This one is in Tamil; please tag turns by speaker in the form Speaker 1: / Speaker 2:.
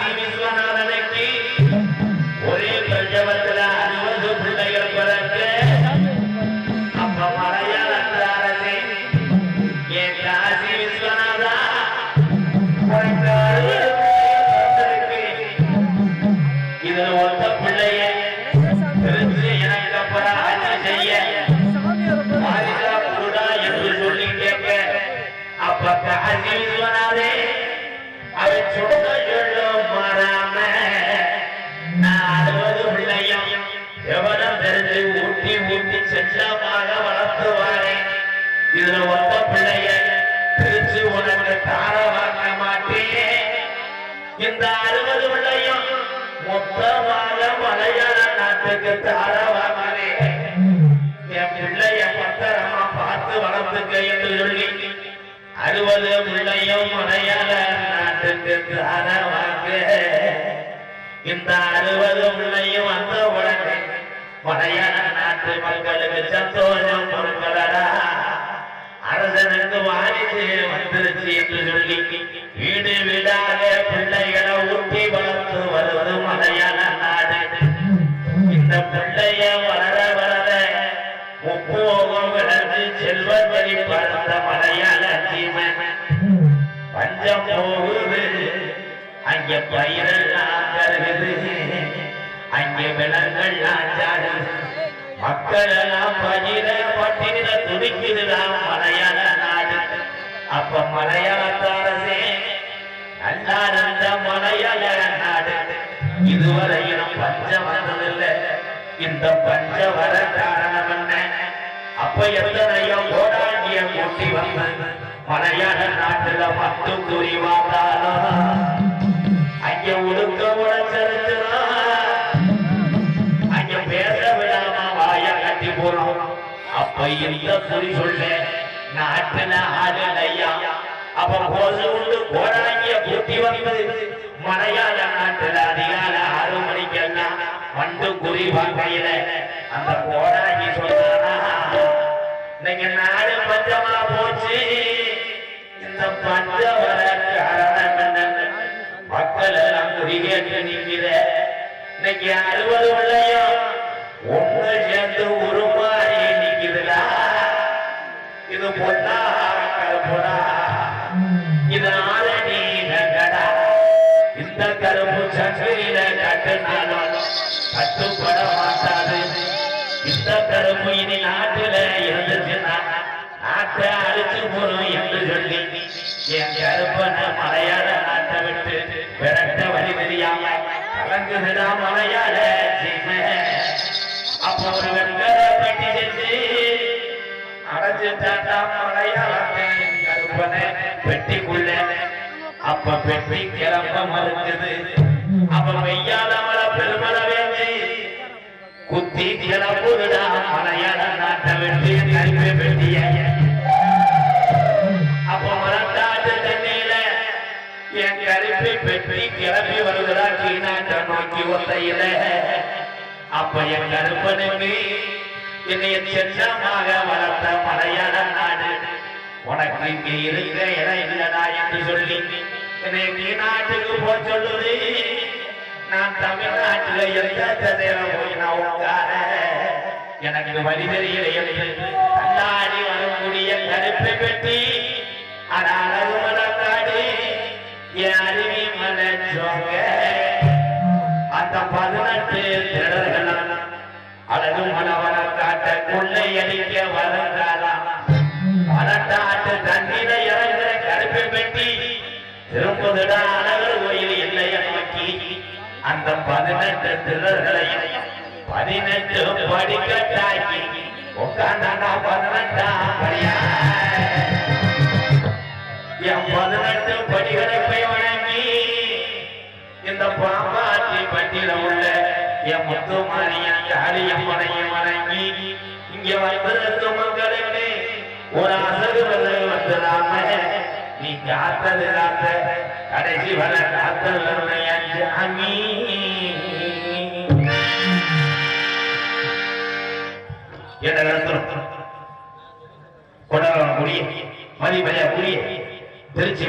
Speaker 1: காசி விஸ்வநாதனுக்கு ஒரே பிரஜவத்துல 60 பிள்ளைகள் பிறக்க அப்ப மலையாள அரசே என் காசி விஸ்வநாதா இதுல ஒத்த பிள்ளைய தெரிஞ்சு எனக்கு அப்புறம் ஆட்சி செய்ய மாரிதா குருடா என்று சொல்லி கேட்க அப்ப காசி விஸ்வநாதே அவன் சொன்ன சொல்லும் மாறாம நான் 60 பிள்ளையும் எவனும் தெரிஞ்சு ஊட்டி ஊட்டி செல்லமாக வளர்த்துவாரே இதுல ஒத்த பிள்ளைய பிரிச்சு உனக்கு தார வாங்க மாட்டேன் இந்த 60 பிள்ளையும் மொத்தமாக மலையாள நாட்டுக்கு தார வாங்கினேன் என் பிள்ளைய பத்திரமா பார்த்து வளர்த்துக்க என்று சொல்லி 60 பிள்ளையும் மலையாள நாட்டுக்கு தார வாங்க இந்த 60 பிள்ளையும் வந்த உடனே மலையாள நாட்டு மக்களுக்கு சந்தோஷம் கொடுக்கிறா அரசனுக்கு வாரிசு வந்துருச்சு என்று சொல்லி வீடு வீடாக பிள்ளைகளை ஊட்டி வளர்த்து வருவது மலையாள நாடு இந்த பிள்ளைய வளர வளர முப்போகம் விளந்து செல்வத்தறி பறந்த மலையாள சீமை பஞ்சம் போகுது அங்கே பயிரெல்லாம் கருகுது அங்கே விலங்கெல்லாம் சாடுது மக்கள் எல்லாம் பயிர பட்டியல துடிக்குதுதான் மலையாள நாடு அப்ப மலையாளத்தாரசே நல்லா இருந்த மலையாள நாடு இதுவரையிலும் பஞ்சம் வந்ததில்லை இந்த பஞ்ச வர காரணம் என்ன அப்ப எத்தனையோ கோடாங்கிய கூட்டி வந்து மலையாள நாட்டுல மட்டும் குறி பார்த்தாலும் அங்க உடுக்க உடச்சிருச்சுனா அங்க பேச விடாம வாய கட்டி போறோம் அப்ப இந்த குறி சொல்ல நாட்டுல ஆளுடையா அப்ப போது உண்டு கோடாங்கிய கூட்டி வந்து மலையாள நாட்டுல அதிகாலை 6 மணிக்கெல்லாம் வண்டு குறி வாங்கையில அந்த கோடாங்கி சொல்றானா இன்னைக்கு நாடு பஞ்சமா போச்சு இந்த பஞ்ச வர காரணம் என்ன மக்கள் எல்லாம் குறி கேட்டு நிக்கிற இன்னைக்கு 60 பிள்ளையும் ஒண்ணு சேர்ந்து உருமாறி நிக்குதுடா இது பொண்ணா கருப்புடா இது ஆரணி நகடா இந்த கருப்பு சங்கிலில கட்டுனாலும் கட்டுப்பட மாட்டாது இந்த கருப்பு இனி நாட்டில இருந்துச்சுன்னா நாட்டை அழிச்சு போறோம் என்று சொல்லி என் கருப்பன மலையாள நாட்டை விட்டு விரட்ட வழி தெரியாம கலங்குதுடா மலையாள சீமை அப்ப ஒரு வெண்கல பெட்டி செஞ்சு அடைஞ்சுட்டாண்டா மலையாளத்தை கருப்பனை பெட்டிக்குள்ள அப்ப பெட்டி கிளம்ப மறுக்குது அப்ப மெய்யால மலை பெருமளை வேண்டி குத்தி கிளம்புதுடா மலையாள நாட்டை வெட்டி கருப்பை பெட்டிய அப்ப மரத்தாட்டு தண்ணியில என் கருப்பை பெட்டி கிளம்பி வருகிறா கீழாட்ட நோக்கி ஒத்தையில அப்ப என் கருப்பனுக்கு என்னைய செல்லமாக வளர்த்த மலையாள நாடு உனக்கு இங்க இருக்க இடம் இல்லடா என்று சொல்லி என்னை நீ நாட்டுக்கு போக சொல்லுது நான் தமிழ்நாட்டுல எந்த திசையில போய் நான் உட்கார எனக்கு வழி தெரியல என்று அல்லாடி வரக்கூடிய கருப்பை பெட்டி அது அழகு மலக்காடு என் அருவி மலை சோங்க அந்த 18 திருடர்கள் அழகு மலவன காட்ட கொள்ளையடிக்க வருகிறாராம் 18 தண்ணீர இறங்குற கருப்பை பெட்டி திரும்புதுடா அழகர் கோயில் எல்லையை நோக்கி அந்த 18 திருடர்களையும் 18 படிக்கட்டாக்கி உட்கார்ந்தாண்டா 18ஆம் படியா என் 18 படிகளை போய் வணங்கி இந்த பாம்பாட்டி பட்டியல உள்ள என் முத்துமாரியா காளியம்மனையும் வணங்கி இங்க வந்திருக்க மக்களுக்கு ஒரு அசகு வந்துடாம நீ காத்தது காத்த கடைசி வர காத்தல் சாமி கொண்டாட முடிய மதிப்பையா புரிய திருச்சி